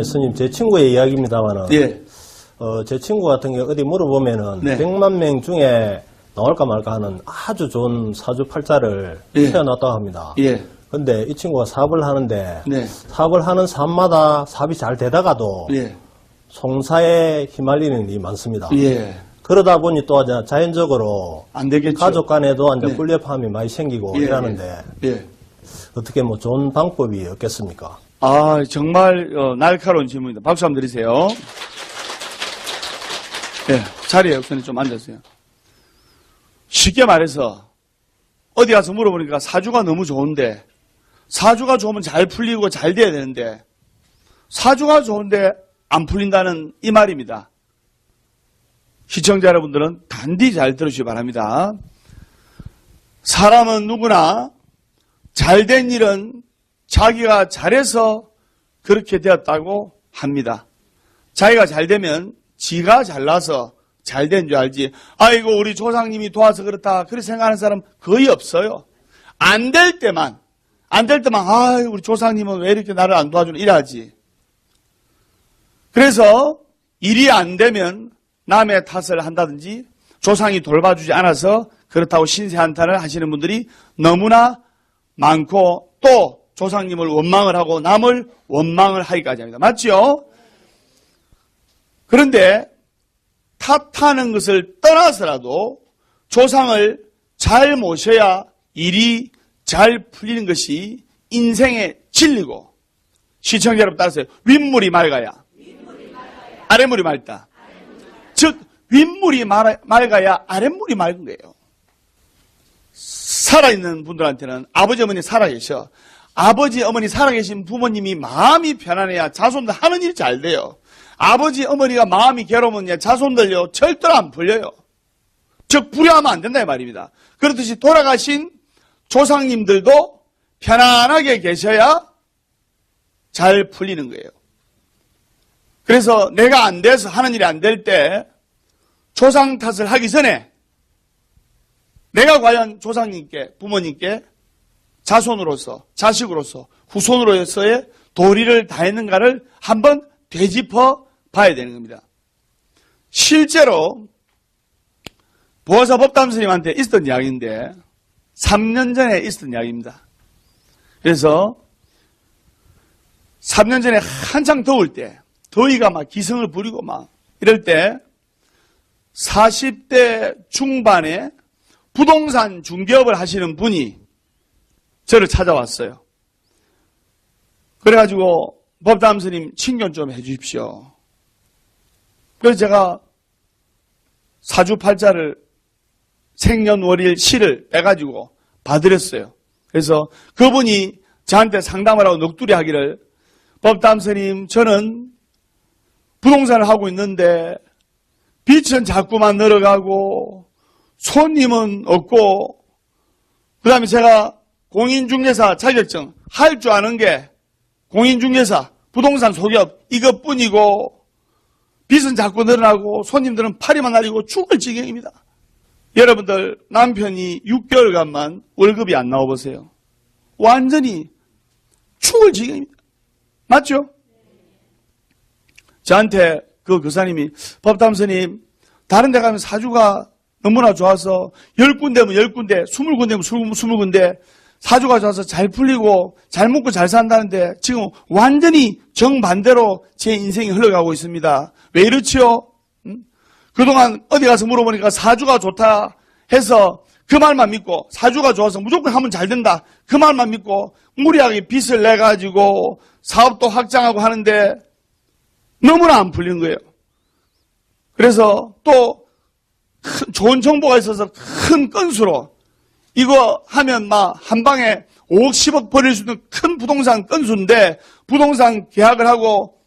네, 스님, 제 친구의 이야기입니다만은. 예. 제 친구 같은 경우 어디 물어보면은 네. 100만 명 중에 나올까 말까 하는 아주 좋은 사주팔자를 예. 태어났다고 합니다. 예. 근데 이 친구가 사업을 하는데 네. 사업을 하는 사업마다 사업이 잘 되다가도 예. 송사에 휘말리는 일이 많습니다. 예. 그러다 보니 또 자연적으로 안 되겠죠. 가족 간에도 이제 네. 불협화음이 많이 생기고 예. 이러는데 예. 어떻게 뭐 좋은 방법이 없겠습니까? 아, 정말 날카로운 질문입니다. 박수 한번 드리세요. 예, 자리에 우선 좀 앉으세요. 쉽게 말해서 어디 가서 물어보니까 사주가 너무 좋은데 사주가 좋으면 잘 풀리고 잘 돼야 되는데 사주가 좋은데 안 풀린다는 이 말입니다. 시청자 여러분들은 단디 잘 들으시기 바랍니다. 사람은 누구나 잘된 일은 자기가 잘해서 그렇게 되었다고 합니다. 자기가 잘되면 지가 잘나서 잘된 줄 알지. 아이고 우리 조상님이 도와서 그렇다 그렇게 생각하는 사람 거의 없어요. 안 될 때만 아이 우리 조상님은 왜 이렇게 나를 안 도와주나 이러지. 그래서 일이 안 되면 남의 탓을 한다든지 조상이 돌봐주지 않아서 그렇다고 신세한탄을 하시는 분들이 너무나 많고 또 조상님을 원망을 하고 남을 원망을 하기까지 합니다. 맞죠? 그런데 탓하는 것을 떠나서라도 조상을 잘 모셔야 일이 잘 풀리는 것이 인생의 진리고, 시청자 여러분 따라서요. 윗물이 맑아야 아랫물이 맑다. 즉 윗물이 맑아야 아랫물이 맑은 거예요. 살아있는 분들한테는 아버지 어머니 살아계셔. 아버지 어머니 살아계신 부모님이 마음이 편안해야 자손들 하는 일이 잘 돼요. 아버지 어머니가 마음이 괴로우면 자손들요 절대로 안 풀려요. 즉 불효하면 안 된다 이 말입니다. 그렇듯이 돌아가신 조상님들도 편안하게 계셔야 잘 풀리는 거예요. 그래서 내가 안 돼서 하는 일이 안 될 때 조상 탓을 하기 전에 내가 과연 조상님께 부모님께 자손으로서 자식으로서 후손으로서의 도리를 다했는가를 한번 되짚어 봐야 되는 겁니다. 실제로 보호사 법담 스님한테 있었던 이야기인데 3년 전에 있었던 이야기입니다. 그래서 3년 전에 한창 더울 때 더위가 막 기승을 부리고 막 이럴 때 40대 중반에 부동산 중개업을 하시는 분이 저를 찾아왔어요. 그래가지고 법담 스님 친견 좀 해주십시오. 그래서 제가 사주팔자를 생년월일 시를 빼가지고 봐드렸어요. 그래서 그분이 저한테 상담을 하고 넋두리 하기를 법담 스님 저는 부동산을 하고 있는데 빚은 자꾸만 늘어가고 손님은 없고 그 다음에 제가 공인중개사 자격증 할 줄 아는 게 공인중개사 부동산 소기업 이것뿐이고 빚은 자꾸 늘어나고 손님들은 파리만 날리고 죽을 지경입니다. 여러분들 남편이 6개월간만 월급이 안 나와보세요. 완전히 죽을 지경입니다. 맞죠? 저한테 그 교사님이 법담 스님 다른 데 가면 사주가 너무나 좋아서 10군데면 10군데 20군데면 20군데 사주가 좋아서 잘 풀리고 잘 먹고 잘 산다는데 지금 완전히 정반대로 제 인생이 흘러가고 있습니다. 왜 이렇지요? 그동안 어디 가서 물어보니까 사주가 좋다 해서 그 말만 믿고 사주가 좋아서 무조건 하면 잘 된다 그 말만 믿고 무리하게 빚을 내가지고 사업도 확장하고 하는데 너무나 안 풀리는 거예요. 그래서 또 좋은 정보가 있어서 큰 건수로 이거 하면 막 한 방에 5억 10억 벌릴 수 있는 큰 부동산 건수인데 부동산 계약을 하고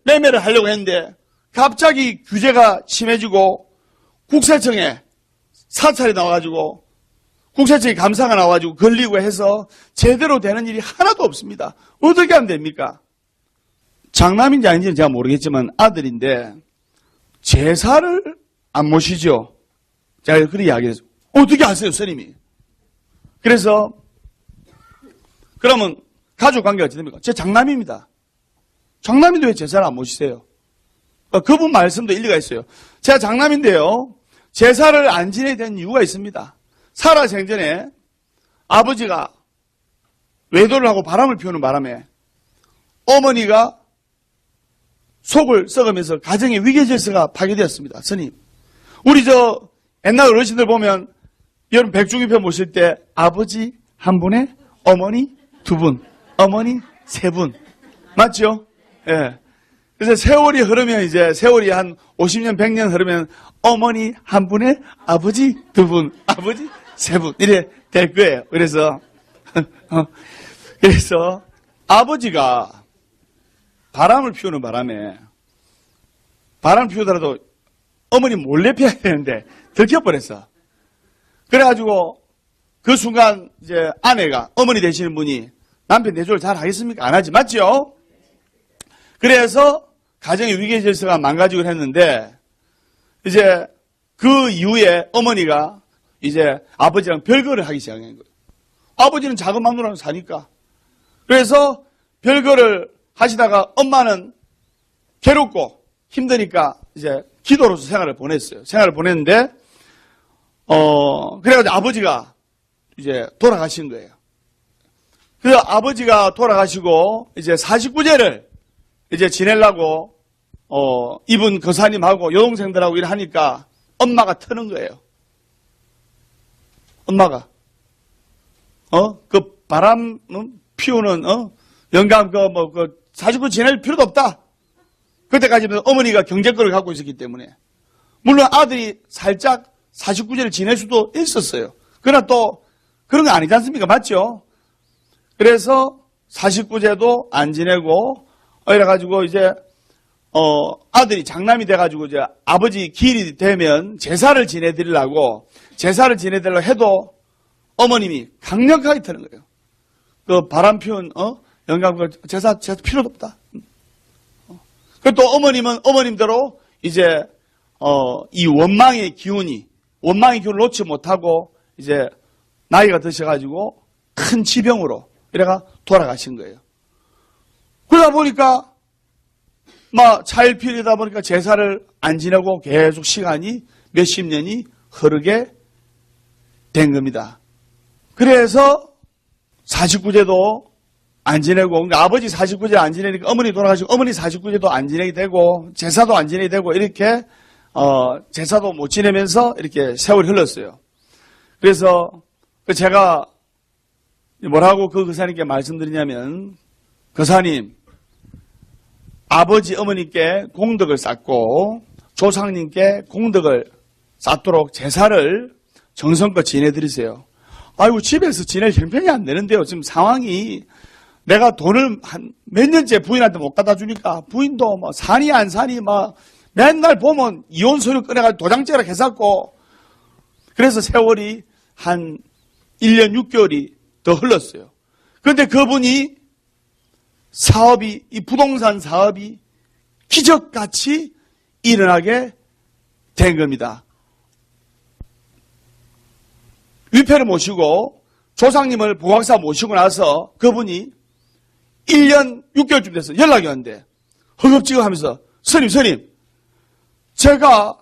매매를 하려고 했는데 갑자기 규제가 심해지고 국세청에 사찰이 나와가지고 국세청에 감사가 나와가지고 걸리고 해서 제대로 되는 일이 하나도 없습니다. 어떻게 하면 됩니까? 장남인지 아닌지는 제가 모르겠지만 아들인데 제사를 안 모시죠. 제가 그렇게 이야기했어요. 어떻게 아세요, 스님이? 그래서 그러면 가족 관계가 어떻게 됩니까? 제 장남입니다. 장남인데 왜 제사를 안 모시세요? 그분 말씀도 일리가 있어요. 제가 장남인데요. 제사를 안 지내야 되는 이유가 있습니다. 살아 생전에 아버지가 외도를 하고 바람을 피우는 바람에 어머니가 속을 썩으면서 가정의 위계질서가 파괴되었습니다. 스님. 우리 옛날 어르신들 보면 여러분 백중이표 모실 때 아버지 한 분에 어머니 두 분, 어머니 세 분. 맞죠? 예. 그래서 세월이 흐르면 이제 세월이 한 50년, 100년 흐르면 어머니 한 분에 아버지 두 분, 아버지 세 분. 이래 될 거예요. 그래서 아버지가 바람을 피우는 바람에 바람 피우더라도 어머니 몰래 피워야 되는데 들켜버렸어. 그래가지고 그 순간 이제 아내가 어머니 되시는 분이 남편 내조를 잘 하겠습니까? 안 하지. 맞죠? 그래서 가정의 위계 질서가 망가지고 했는데 이제 그 이후에 어머니가 이제 아버지랑 별거를 하기 시작한 거예요. 아버지는 작은 마누라랑 사니까. 그래서 별거를 하시다가 엄마는 괴롭고 힘드니까 이제 기도로서 생활을 보냈어요. 생활을 보냈는데 그래가지고 아버지가 이제 돌아가신 거예요. 그래서 아버지가 돌아가시고 이제 49제를 이제 지내려고 이분 거사님하고 여동생들하고 일하니까 엄마가 트는 거예요. 엄마가 그 바람 피우는 영감 그 49 지낼 필요도 없다. 그때까지는 어머니가 경제권을 갖고 있었기 때문에 물론 아들이 살짝 49제를 지낼 수도 있었어요. 그러나 또 그런 거 아니지 않습니까? 맞죠? 그래서 49제도 안 지내고 이래가지고 이제 아들이 장남이 돼가지고 이제 아버지 기일이 되면 제사를 지내드리려고 해도 어머님이 강력하게 트는 거예요. 그 바람 피운 영감 제사 필요도 없다. 그리고 또 어머님은 어머님대로 이제 이 원망의 기운을 놓지 못하고 이제 나이가 드셔가지고 큰 지병으로 이래가 돌아가신 거예요. 그러다 보니까 차일피일이다 보니까 제사를 안 지내고 계속 시간이 몇십 년이 흐르게 된 겁니다. 그래서 49제도 안 지내고, 그러니까 아버지 49제 안 지내니까 어머니 돌아가시고 어머니 49제도 안 지내게 되고 제사도 안 지내게 되고 이렇게 제사도 못 지내면서 이렇게 세월이 흘렀어요. 그래서 제가 뭐라고 그 거사님께 말씀드리냐면 거사님 아버지 어머니께 공덕을 쌓고 조상님께 공덕을 쌓도록 제사를 정성껏 지내드리세요. 아이고 집에서 지낼 형편이 안 되는데요. 지금 상황이 내가 돈을 한 몇 년째 부인한테 못 갖다 주니까 부인도 사니 안 사니 맨날 보면 이혼 서류 꺼내가지고 도장째라 해쌌고 그래서 세월이 한 1년 6개월이 더 흘렀어요. 그런데 그분이 이 부동산 사업이 기적같이 일어나게 된 겁니다. 위패를 모시고 조상님을 보각사 모시고 나서 그분이 1년 6개월쯤 돼서 연락이 왔는데 허겁지겁 하면서 스님 제가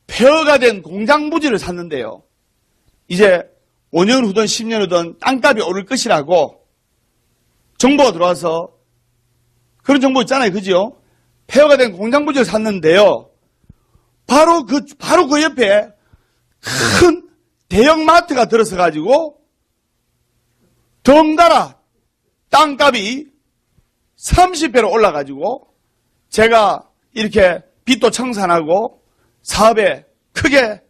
폐허가 된 공장 부지를 샀는데요. 이제 5년 후든 10년 후든 땅값이 오를 것이라고 정보가 들어와서 그런 정보 있잖아요. 그죠? 폐허가 된 공장 부지를 샀는데요. 바로 그 옆에 큰 대형 마트가 들어서 가지고 덩달아 땅값이 30배로 올라가지고 제가 이렇게 빚도 청산하고 사업에 크게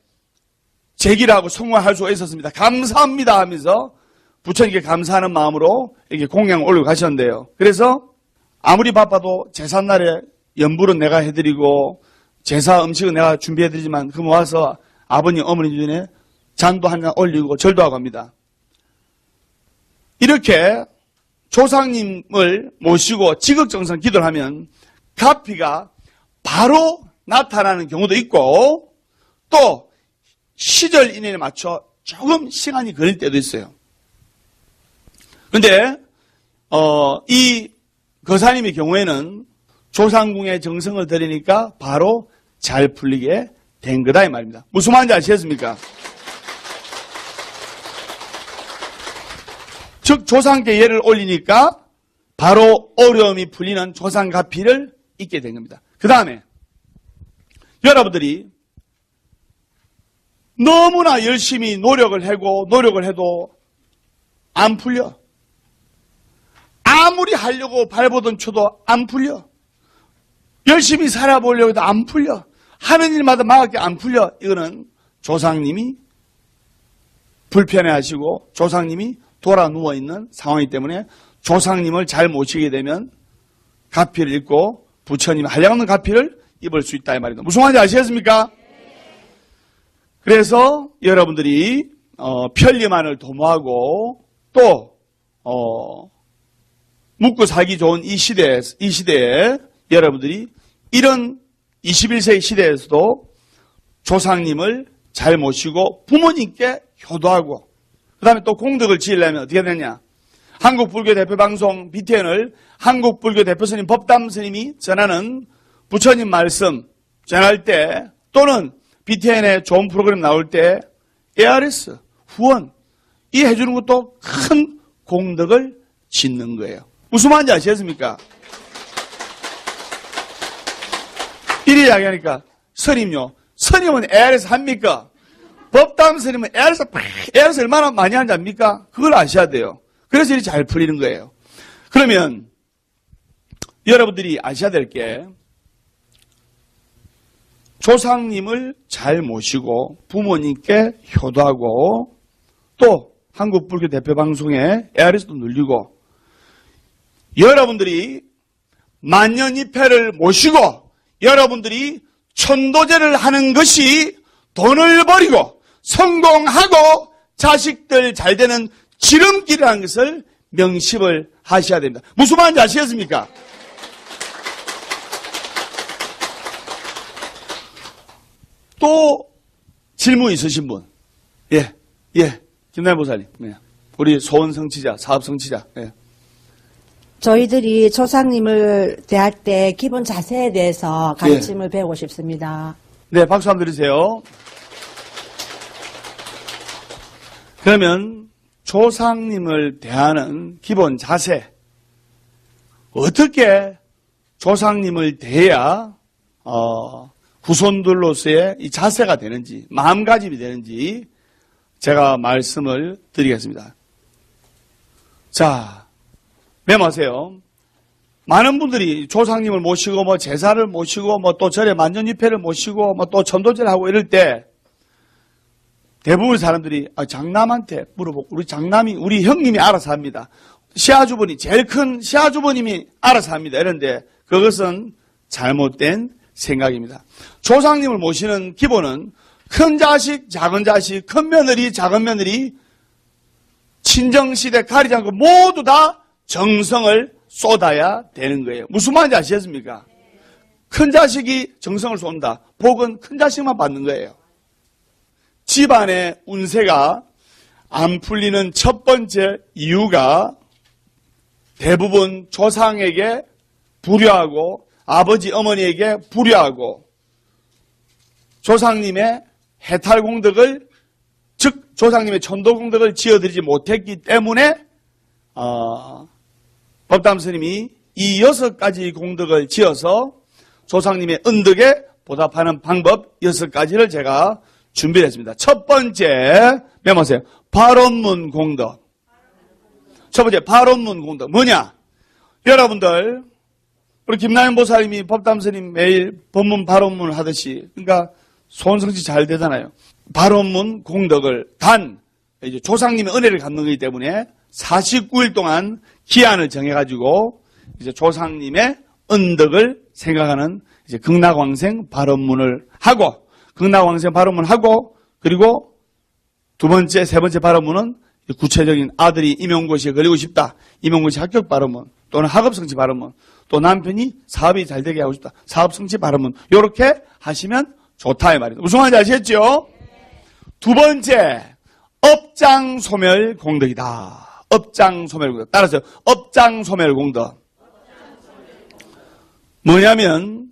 제기를 하고 성공할 수가 있었습니다. 감사합니다 하면서 부처님께 감사하는 마음으로 이렇게 공양을 올리고 가셨는데요. 그래서 아무리 바빠도 제삿날에 연불은 내가 해드리고 제사 음식은 내가 준비해드리지만 그 모아서 아버님 어머니 중에 잔도 한 잔 올리고 절도 하고 합니다. 이렇게 조상님을 모시고 지극정성 기도를 하면 가피가 바로 나타나는 경우도 있고 또 시절 인연에 맞춰 조금 시간이 걸릴 때도 있어요. 그런데 이 거사님의 경우에는 조상궁에 정성을 들이니까 바로 잘 풀리게 된 거다 이 말입니다. 무슨 말인지 아시겠습니까? 즉 조상께 예를 올리니까 바로 어려움이 풀리는 조상가피를 잊게 된 겁니다. 그 다음에 여러분들이 너무나 열심히 노력을 해도 안 풀려. 아무리 하려고 발버둥 쳐도 안 풀려. 열심히 살아보려고 해도 안 풀려. 하는 일마다 막게 안 풀려. 이거는 조상님이 불편해하시고 조상님이 돌아 누워있는 상황이기 때문에 조상님을 잘 모시게 되면 가피를 입고 부처님이 한량없는 가피를 입을 수 있다 이 말입니다. 무슨 말인지 아시겠습니까? 그래서 여러분들이 편리만을 도모하고 또 묵고 살기 좋은 이 시대에 여러분들이 이런 21세기 시대에서도 조상님을 잘 모시고 부모님께 효도하고 그 다음에 또 공덕을 지으려면 어떻게 되냐. 한국불교 대표방송 BTN을 한국불교 대표스님 법담스님이 전하는 부처님 말씀 전할 때 또는 BTN에 좋은 프로그램 나올 때 ARS, 후원 이 해주는 것도 큰 공덕을 짓는 거예요. 무슨 말인지 아시겠습니까? 이리 이야기하니까 스님요. 스님은 ARS 합니까? 법담 스님은 ARS 얼마나 많이 하는지 압니까? 그걸 아셔야 돼요. 그래서 이렇게 잘 풀리는 거예요. 그러면 여러분들이 아셔야 될 게 조상님을 잘 모시고 부모님께 효도하고 또 한국불교 대표방송에 ARS도 눌리고 여러분들이 만년입회를 모시고 여러분들이 천도제를 하는 것이 돈을 버리고 성공하고 자식들 잘 되는 지름길이라는 것을 명심을 하셔야 됩니다. 무슨 말인지 아시겠습니까? 또 질문 있으신 분? 예. 김나연 보살님. 네. 우리 소원 성취자, 사업 성취자. 예. 저희들이 조상님을 대할 때 기본 자세에 대해서 가르침을 배우고 싶습니다. 네, 박수 한번 드리세요. 그러면 조상님을 대하는 기본 자세, 어떻게 조상님을 대해야 후손들로서의 이 자세가 되는지, 마음가짐이 되는지 제가 말씀을 드리겠습니다. 자, 메모하세요. 많은 분들이 조상님을 모시고 뭐 제사를 모시고 뭐 또 절에 만전입회를 모시고 뭐 또 천도제를 하고 이럴 때 대부분 사람들이 장남한테 물어보고 우리 형님이 알아서 합니다. 시아주버님, 제일 큰 시아주버님이 알아서 합니다. 이런데 그것은 잘못된 생각입니다. 조상님을 모시는 기본은 큰 자식, 작은 자식, 큰 며느리, 작은 며느리, 친정시대 가리지 않고 모두 다 정성을 쏟아야 되는 거예요. 무슨 말인지 아시겠습니까? 큰 자식이 정성을 쏜다. 복은 큰 자식만 받는 거예요. 집안의 운세가 안 풀리는 첫 번째 이유가 대부분 조상에게 불효하고 아버지, 어머니에게 불효하고 조상님의 해탈공덕을 즉 조상님의 천도공덕을 지어드리지 못했기 때문에 법담스님이 이 6가지 공덕을 지어서 조상님의 은덕에 보답하는 방법 6가지를 제가 준비를 했습니다. 첫 번째 메모하세요. 발원문 공덕. 첫 번째 발원문 공덕 뭐냐? 여러분들 우리 김나연 보살님이 법담스님 매일 법문 발원문을 하듯이 그러니까 소원성취 잘 되잖아요. 발원문 공덕을 단 이제 조상님의 은혜를 갖는 거기 때문에 49일 동안 기한을 정해가지고 이제 조상님의 은덕을 생각하는 이제 극락왕생 발원문을 하고 극락왕생 발원문 하고 그리고 두 번째, 세 번째 발원문은 구체적인 아들이 임용고시에 걸리고 싶다. 임용고시 합격 발원문 또는 학업성취 발원문 또 남편이 사업이 잘 되게 하고 싶다. 사업성취 발원문 이렇게 하시면 좋다 이 말입니다. 무슨 말인지 아시겠죠? 두 번째 업장소멸 공덕이다. 업장소멸 공덕. 따라서 업장소멸 공덕. 뭐냐면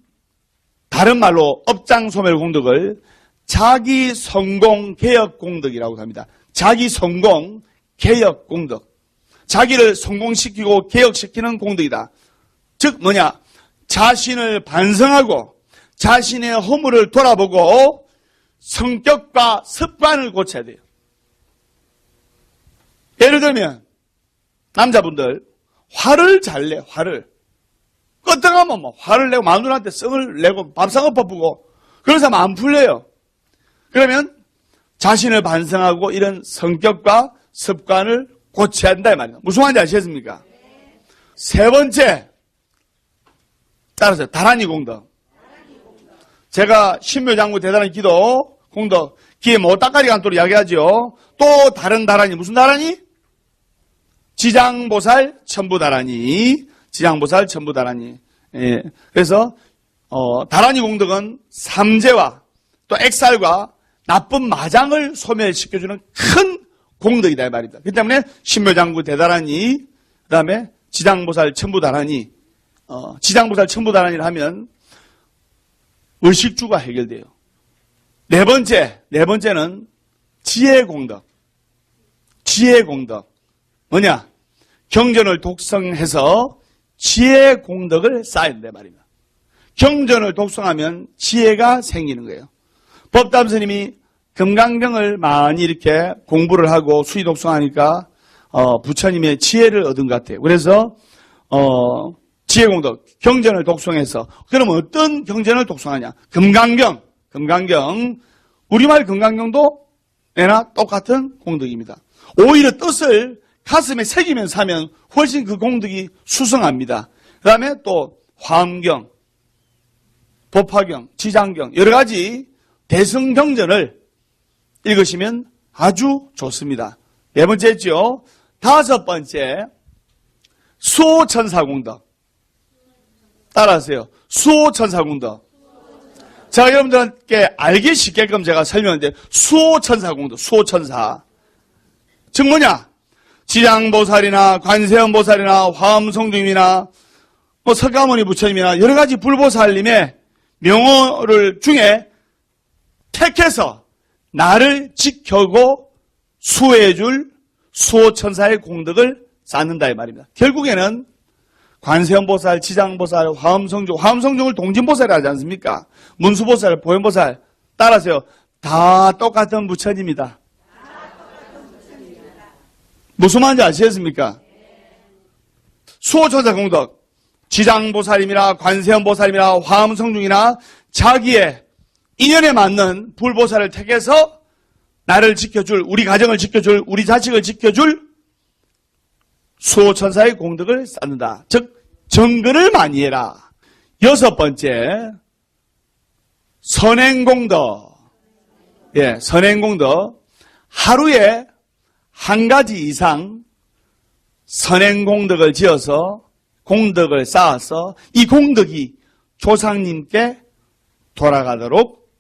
다른 말로 업장소멸공덕을 자기 성공 개혁 공덕이라고 합니다. 자기 성공 개혁 공덕. 자기를 성공시키고 개혁시키는 공덕이다. 즉 뭐냐? 자신을 반성하고 자신의 허물을 돌아보고 성격과 습관을 고쳐야 돼요. 예를 들면 남자분들 화를 잘 내, 화를. 끄떡하면 뭐 화를 내고 마누라한테 성을 내고 밥상을 퍼부고 그런 사람 안 풀려요. 그러면 자신을 반성하고 이런 성격과 습관을 고쳐야 한다 이 말이에요. 무슨 말인지 아시겠습니까? 세 번째, 따라서 다란이 공덕. 제가 신묘장구 대단한 기도 공덕 기에 뭐 따까리가 않도록 이야기하죠. 또 다른 다란이, 무슨 다란이? 지장보살 천부다란이. 지장보살 천부다란이. 예. 그래서 다란이 공덕은 삼재와 또 액살과 나쁜 마장을 소멸시켜주는 큰 공덕이다 이 말입니다. 그렇기 때문에 신묘장구 대다란이, 그 다음에 지장보살 천부다란이, 지장보살 천부다란이를 하면 의식주가 해결돼요. 네 번째는 지혜공덕. 지혜공덕. 뭐냐? 경전을 독성해서 지혜공덕을 쌓아야 된다 말입니다. 경전을 독성하면 지혜가 생기는 거예요. 법담 스님이 금강경을 많이 이렇게 공부를 하고 수의 독성하니까 부처님의 지혜를 얻은 것 같아요. 그래서 지혜공덕, 경전을 독성해서 그럼 어떤 경전을 독성하냐? 금강경, 우리말 금강경도 내나 똑같은 공덕입니다. 오히려 뜻을 가슴에 새기면서 하면 훨씬 그 공덕이 수성합니다. 그 다음에 또 화엄경, 법화경, 지장경 여러 가지 대승경전을 읽으시면 아주 좋습니다. 네 번째죠. 다섯 번째, 수호천사공덕. 따라하세요. 수호천사공덕. 자, 여러분들께 알기 쉽게끔 제가 설명하는데 수호천사공덕, 수호천사. 즉 뭐냐? 지장보살이나 관세음보살이나 화엄성중이나 석가모니 부처님이나 여러 가지 불보살님의 명호를 중에 택해서 나를 지켜고 수호해줄 수호천사의 공덕을 쌓는다 이 말입니다. 결국에는 관세음보살, 지장보살, 화엄성중을 동진보살이 하지 않습니까? 문수보살, 보현보살 따라서요. 다 똑같은 부처님이다. 무슨 말인지 아시겠습니까? 수호천사 공덕, 지장보살님이나 관세음보살님이나 화엄성중이나 자기의 인연에 맞는 불보살을 택해서 나를 지켜줄, 우리 가정을 지켜줄, 우리 자식을 지켜줄 수호천사의 공덕을 쌓는다. 즉 정근을 많이 해라. 여섯 번째, 선행공덕. 예, 선행공덕. 하루에 한 가지 이상 선행공덕을 지어서 공덕을 쌓아서 이 공덕이 조상님께 돌아가도록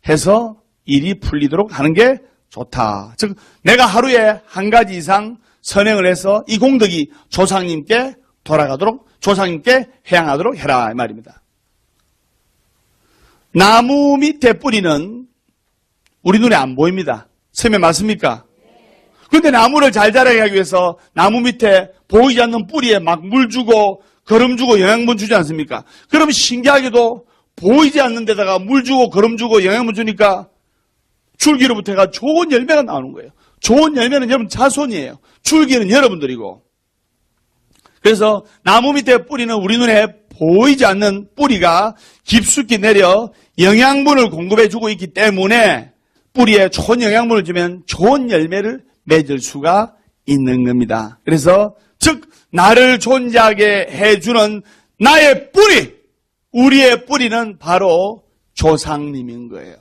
해서 일이 풀리도록 하는 게 좋다. 즉 내가 하루에 한 가지 이상 선행을 해서 이 공덕이 조상님께 돌아가도록 조상님께 회양하도록 해라 이 말입니다. 나무 밑에 뿌리는 우리 눈에 안 보입니다. 설명 맞습니까? 그런데 나무를 잘 자라게 하기 위해서 나무 밑에 보이지 않는 뿌리에 막 물 주고 거름 주고 영양분 주지 않습니까? 그럼 신기하게도 보이지 않는 데다가 물 주고 거름 주고 영양분 주니까 줄기로부터 해가 좋은 열매가 나오는 거예요. 좋은 열매는 여러분 자손이에요. 줄기는 여러분들이고. 그래서 나무 밑에 뿌리는 우리 눈에 보이지 않는 뿌리가 깊숙이 내려 영양분을 공급해 주고 있기 때문에 뿌리에 좋은 영양분을 주면 좋은 열매를 맺을 수가 있는 겁니다. 그래서 즉 나를 존재하게 해주는 나의 뿌리, 우리의 뿌리는 바로 조상님인 거예요.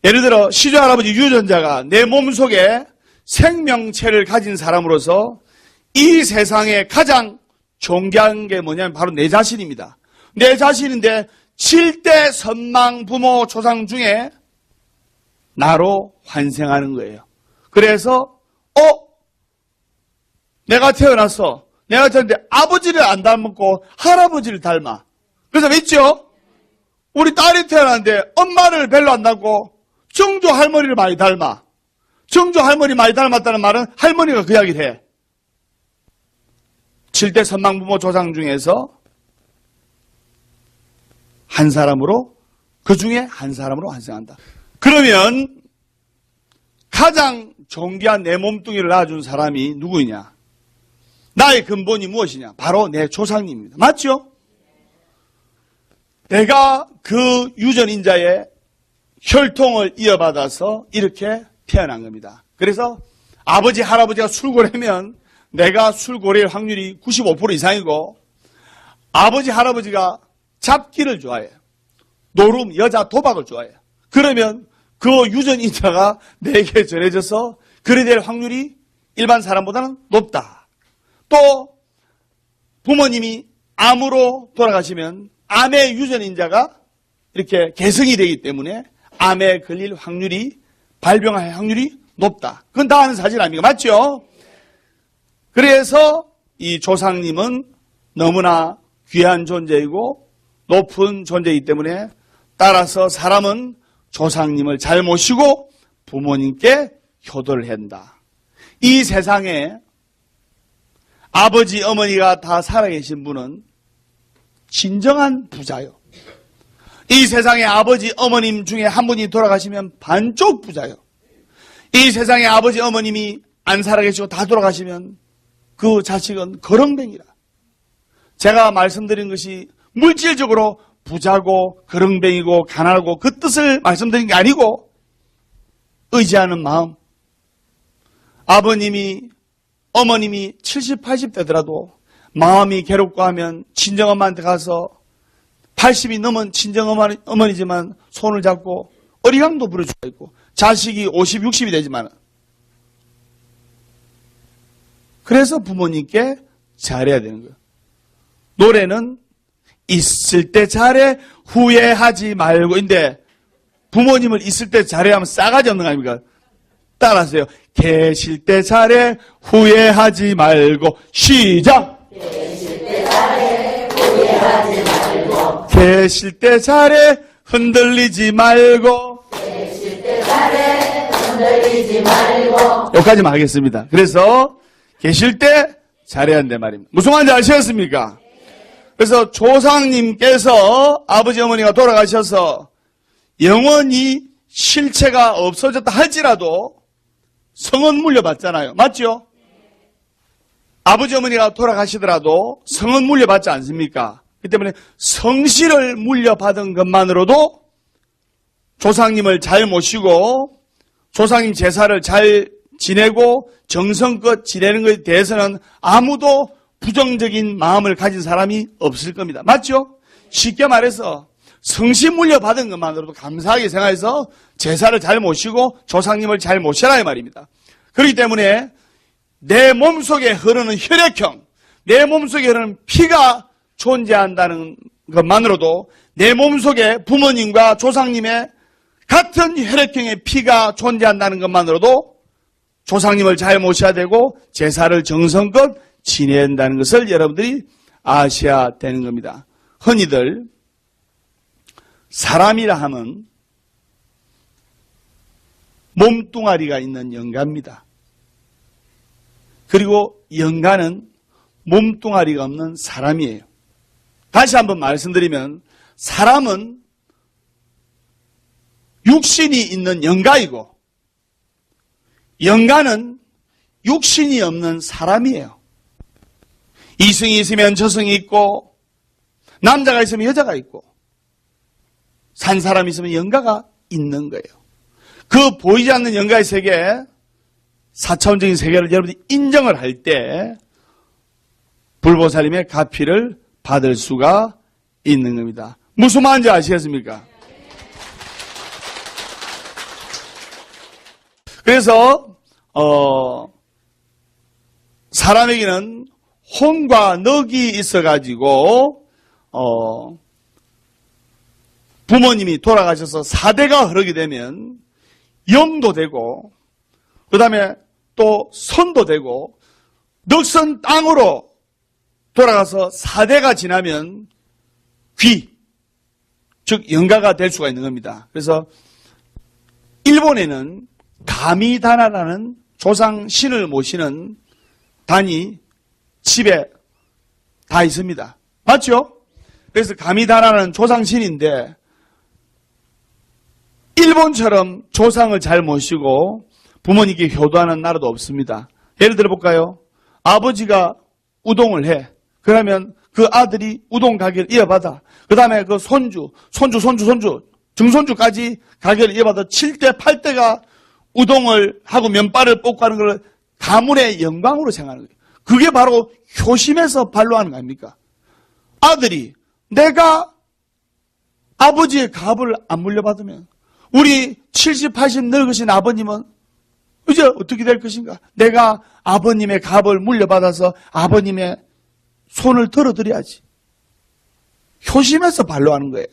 예를 들어 시조 할아버지 유전자가 내 몸속에 생명체를 가진 사람으로서 이 세상에 가장 존귀한 게 뭐냐면 바로 내 자신입니다. 내 자신인데 7대 선망 부모 조상 중에 나로 환생하는 거예요. 그래서 내가 태어났는데 아버지를 안 닮았고 할아버지를 닮아. 그래서 믿죠? 우리 딸이 태어났는데 엄마를 별로 안 닮고 정조 할머니를 많이 닮아. 정조 할머니 많이 닮았다는 말은 할머니가 그 이야기를 해. 7대 선망부모 조상 중에서 한 사람으로, 그 중에 한 사람으로 환생한다. 그러면 가장 존귀한 내 몸뚱이를 낳아준 사람이 누구냐? 나의 근본이 무엇이냐? 바로 내 조상님입니다. 맞죠? 내가 그 유전인자의 혈통을 이어받아서 이렇게 태어난 겁니다. 그래서 아버지, 할아버지가 술고래면 내가 술고래일 확률이 95% 이상이고, 아버지, 할아버지가 잡기를 좋아해요. 노름, 여자, 도박을 좋아해요. 그러면 그 유전인자가 내게 전해져서 그래 될 확률이 일반 사람보다는 높다. 또 부모님이 암으로 돌아가시면 암의 유전인자가 이렇게 개성이 되기 때문에 암에 걸릴 확률이, 발병할 확률이 높다. 그건 다 아는 사실 아닙니까? 맞죠? 그래서 이 조상님은 너무나 귀한 존재이고 높은 존재이기 때문에, 따라서 사람은 조상님을 잘 모시고 부모님께 효도를 한다. 이 세상에 아버지, 어머니가 다 살아계신 분은 진정한 부자요. 이 세상에 아버지, 어머님 중에 한 분이 돌아가시면 반쪽 부자요. 이 세상에 아버지, 어머님이 안 살아계시고 다 돌아가시면 그 자식은 거렁뱅이라. 제가 말씀드린 것이 물질적으로 부자고 거렁뱅이고 가난하고 그 뜻을 말씀드린 게 아니고, 의지하는 마음. 아버님이, 어머님이 70, 80대더라도 마음이 괴롭고 하면 친정엄마한테 가서, 80이 넘은 친정어머니지만 손을 잡고 어리광도 부릴 수가 있고, 자식이 50, 60이 되지만, 그래서 부모님께 잘해야 되는 거예요. 노래는 있을 때 잘해, 후회하지 말고인데, 부모님을 있을 때 잘해야 하면 싸가지 없는 거 아닙니까? 따라하세요. 계실 때 잘해, 후회하지 말고. 시작! 계실 때 잘해, 후회하지 말고. 계실 때 잘해, 흔들리지 말고. 계실 때 잘해, 흔들리지 말고. 여기까지만 하겠습니다. 그래서 계실 때 잘해야 한단 말입니다. 무슨 말인지 아시겠습니까? 그래서 조상님께서 아버지, 어머니가 돌아가셔서 영원히 실체가 없어졌다 할지라도 성은 물려받잖아요. 맞죠? 아버지, 어머니가 돌아가시더라도 성은 물려받지 않습니까? 그렇기 때문에 성실을 물려받은 것만으로도 조상님을 잘 모시고 조상님 제사를 잘 지내고 정성껏 지내는 것에 대해서는 아무도 부정적인 마음을 가진 사람이 없을 겁니다. 맞죠? 쉽게 말해서 성실 물려받은 것만으로도 감사하게 생각해서 제사를 잘 모시고 조상님을 잘 모셔라 이 말입니다. 그렇기 때문에 내 몸속에 흐르는 혈액형, 내 몸속에 흐르는 피가 존재한다는 것만으로도, 내 몸속에 부모님과 조상님의 같은 혈액형의 피가 존재한다는 것만으로도 조상님을 잘 모셔야 되고 제사를 정성껏 지내야 한다는 것을 여러분들이 아셔야 되는 겁니다. 흔히들 사람이라 하면 몸뚱아리가 있는 영가입니다. 그리고 영가는 몸뚱아리가 없는 사람이에요. 다시 한번 말씀드리면 사람은 육신이 있는 영가이고 영가는 육신이 없는 사람이에요. 이승이 있으면 저승이 있고 남자가 있으면 여자가 있고 산 사람이 있으면 영가가 있는 거예요. 그 보이지 않는 영가의 세계, 4차원적인 세계를 여러분이 인정을 할 때 불보살님의 가피를 받을 수가 있는 겁니다. 무슨 말인지 아시겠습니까? 그래서 사람에게는 혼과 넉이 있어가지고 부모님이 돌아가셔서 4대가 흐르게 되면 영도 되고 그 다음에 또 선도 되고 넉선 땅으로 돌아가서 4대가 지나면 귀, 즉 영가가 될 수가 있는 겁니다. 그래서 일본에는 가미다나라는 조상 신을 모시는 단이 집에 다 있습니다. 맞죠? 그래서 가미다나는 조상신인데 일본처럼 조상을 잘 모시고 부모님께 효도하는 나라도 없습니다. 예를 들어 볼까요? 아버지가 우동을 해. 그러면 그 아들이 우동 가게를 이어받아. 그 다음에 그 손주, 증손주까지 가게를 이어받아 7대, 8대가 우동을 하고 면발을 뽑고 하는 걸 가문의 영광으로 생각하는 거예요. 그게 바로 효심에서 발로하는 거 아닙니까? 아들이 내가 아버지의 갑을 안 물려받으면 우리 70, 80 늙으신 아버님은 이제 어떻게 될 것인가? 내가 아버님의 갑을 물려받아서 아버님의 손을 들어드려야지. 효심에서 발로하는 거예요.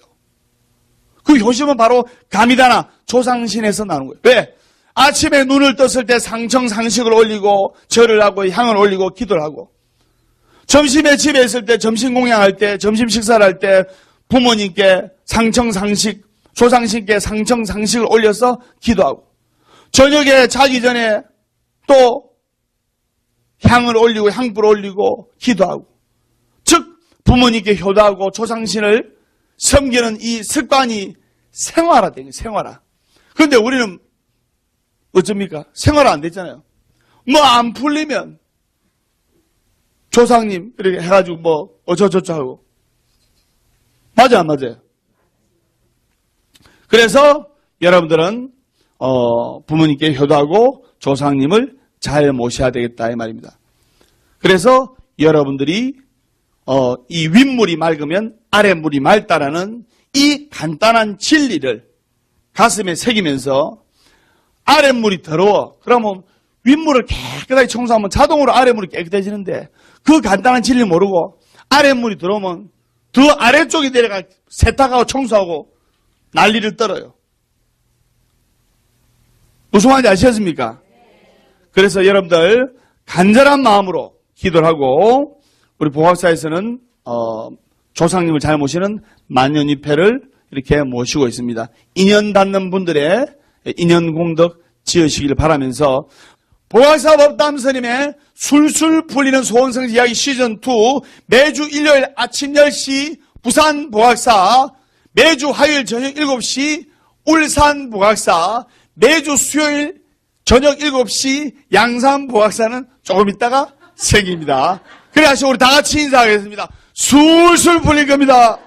그 효심은 바로 가미다나 조상신에서 나오는 거예요. 왜? 아침에 눈을 떴을 때 상청상식을 올리고 절을 하고 향을 올리고 기도를 하고 점심에 집에 있을 때 점심 공양할 때 점심 식사를 할 때 부모님께 상청상식 조상신께 상청상식을 올려서 기도하고 저녁에 자기 전에 또 향을 올리고 향불을 올리고 기도하고 즉 부모님께 효도하고 조상신을 섬기는 이 습관이 생활화된 거예요. 생활화. 그런데 우리는 어쩝니까? 생활화 안 됐잖아요. 뭐 안 풀리면 조상님 이렇게 해가지고 뭐 어쩌저쩌 하고 맞아 안 맞아요? 그래서 여러분들은 부모님께 효도하고 조상님을 잘 모셔야 되겠다 이 말입니다. 그래서 여러분들이 이 윗물이 맑으면 아랫물이 맑다라는 이 간단한 진리를 가슴에 새기면서 아랫물이 더러워. 그러면 윗물을 깨끗하게 청소하면 자동으로 아랫물이 깨끗해지는데 그 간단한 진리 모르고 아랫물이 들어오면 더 아래쪽에 내려가 세탁하고 청소하고 난리를 떨어요. 무슨 말인지 아시겠습니까? 그래서 여러분들 간절한 마음으로 기도를 하고 우리 보학사에서는 조상님을 잘 모시는 만년입회를 이렇게 모시고 있습니다. 인연 닿는 분들의 인연 공덕 지으시길 바라면서 보학사 법담스님의 술술 풀리는 소원성지 이야기 시즌2 매주 일요일 아침 10시 부산 보학사, 매주 화요일 저녁 7시 울산 보학사, 매주 수요일 저녁 7시 양산 보학사는 조금 있다가 생깁니다. 그래서 우리 다 같이 인사하겠습니다. 술술 풀릴 겁니다.